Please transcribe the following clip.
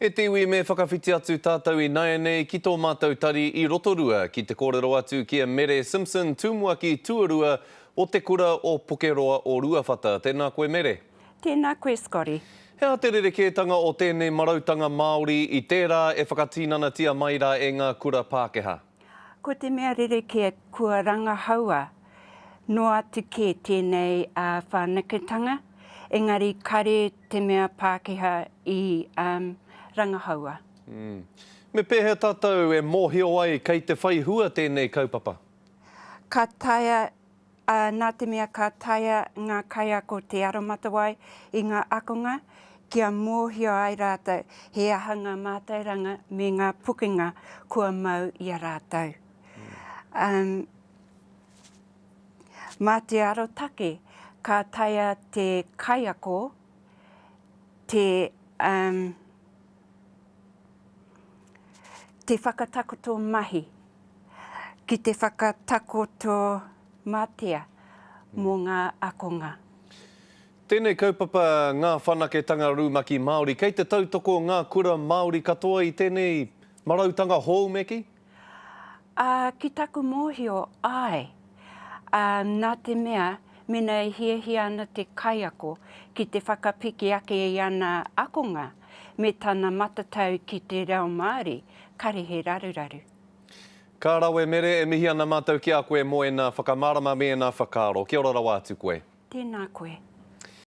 E te iwi me whakawhiti atu tātou I nai nei ki tō mātou tari I rotorua ki te kōrero atu ki a Mere Simpson tūmua ki tuarua o te kura o Pokeroa o Ruawhata. Tēnā koe Mere. Tēnā koe Scotty. Hea te rerekētanga o tēnei marautanga Māori I tērā e whakatīnanatia mai rā e ngā kura Pākehā. Ko te mea rereke kua rangahaua noa atu ke tēnei whanakitanga, engari kare te mea Pākehā I rangahaua. Me pēhea tātou e mōhio ai kei te whai hua tēnei kaupapa? Ka taia, nā te mea ka taia ngā kaia ko te aromatawai I ngā akonga, kia mōhio ai rātou he ahanga mātauranga me ngā pukinga kua mau I a rātou. Mā te arotake, ka taia te kaiako, te whakatakoto mahi, ki te whakatakoto mātea mō ngā akonga. Tēnei kaupapa ngā whanaketanga rūmaki Māori, kei te tautoko ngā kura Māori katoa I tēnei marautanga houmeki? Ki taku mōhio ai, nā te mea, mena I hiahia ana te kaiako ki te whakapiki ake I ana akonga, me tāna matatau ki te reo Māori, kare he raruraru. Ka rawe Mere, e mihi ana mātou ki a koe mo e nā whakamārama me e nā whakaaro. Kia ora rawa atu koe. Tēnā koe.